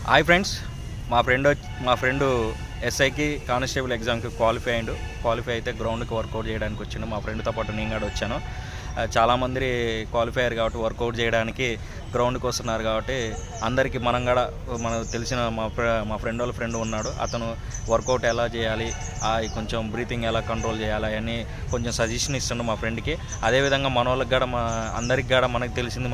Hi friends, మా friend ఎస్ఐకి constable ఎగ్జామ్కి క్వాలిఫై అయితే గ్రౌండ్కి వర్కౌట్ చేయడానికి వచ్చిండు. మా ఫ్రెండ్తో పాటు నేను కూడా వచ్చాను. చాలామంది క్వాలిఫై అయ్యారు కాబట్టి వర్కౌట్ చేయడానికి గ్రౌండ్కి వస్తున్నారు. కాబట్టి అందరికీ మనకు తెలిసిన మా ఫ్రెండ్ ఉన్నాడు. అతను వర్కౌట్ ఎలా చేయాలి, కొంచెం బ్రీతింగ్ ఎలా కంట్రోల్ చేయాలి అని కొంచెం సజెషన్ ఇస్తుండు మా ఫ్రెండ్కి. అదేవిధంగా మన వాళ్ళకి కూడా అందరికి కూడా మనకు తెలిసింది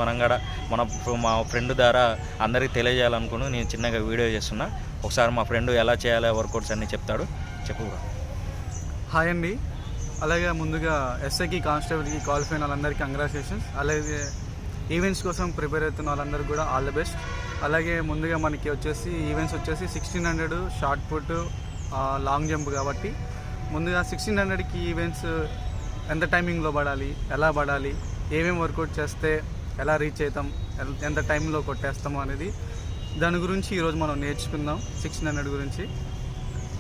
మా ఫ్రెండ్ ద్వారా అందరికీ తెలియజేయాలనుకుని నేను చిన్నగా వీడియో చేస్తున్నా. ఒకసారి మా ఫ్రెండ్ ఎలా చేయాలి వర్కౌట్స్ అన్నీ చెప్తాడు. చెప్పు. హాయ్ అండి. అలాగే ముందుగా ఎస్ఐకి కానిస్టేబుల్కి క్వాలిఫై అయిన వాళ్ళందరికీ కంగ్రాచులేషన్స్. అలాగే ఈవెంట్స్ కోసం ప్రిపేర్ అవుతున్న వాళ్ళందరికీ కూడా ఆల్ ది బెస్ట్. అలాగే ముందుగా మనకి ఈవెంట్స్ వచ్చేసి 1600 షార్ట్ పుట్, లాంగ్ జంప్. కాబట్టి ముందుగా 1600కి ఈవెంట్స్ ఎంత టైమింగ్లో పడాలి, ఎలా పడాలి, ఏమేమి వర్కౌట్ చేస్తే ఎలా రీచ్ అవుతాం, ఎంత టైంలో కొట్టేస్తాము అనేది దాని గురించి ఈరోజు మనం నేర్చుకుందాం. 1600 గురించి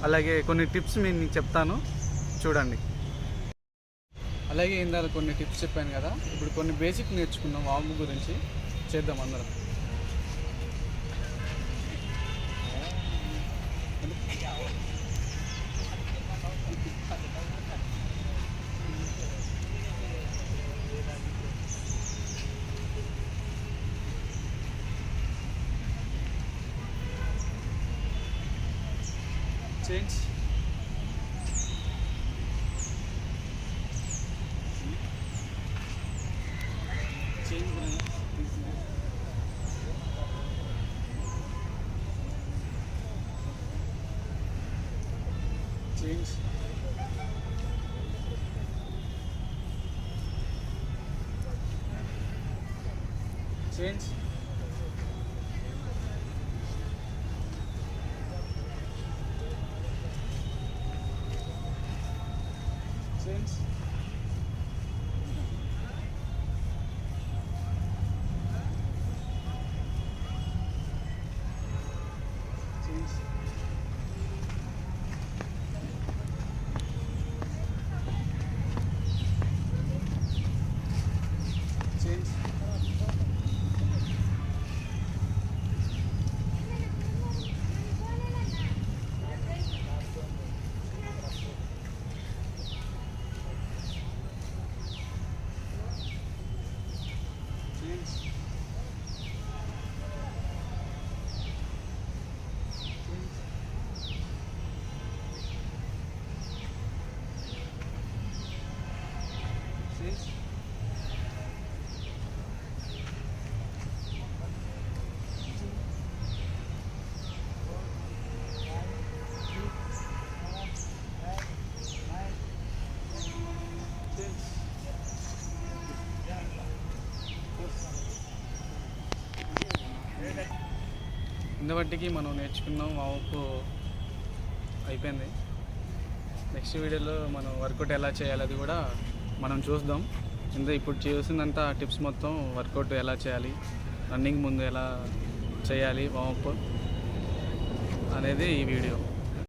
అలాగే కొన్ని టిప్స్ మీకు చెప్తాను, చూడండి. అలాగే ఇందాక కొన్ని టిప్స్ చెప్పాను కదా, ఇప్పుడు కొన్ని బేసిక్ నేర్చుకుందాం. వాము గురించి చేద్దాం అందరం. Change. ఇంతవరకు మనం నేర్చుకున్నాం. వామప్ అయిపోయింది. నెక్స్ట్ వీడియోలో మనం వర్కౌట్ ఎలా చేయాలి అది కూడా మనం చూద్దాం. ఇప్పుడు చేసిందంతా టిప్స్ మొత్తం వర్కౌట్ ఎలా చేయాలి, రన్నింగ్ ముందు ఎలా చేయాలి వామప్ అనేది ఈ వీడియో.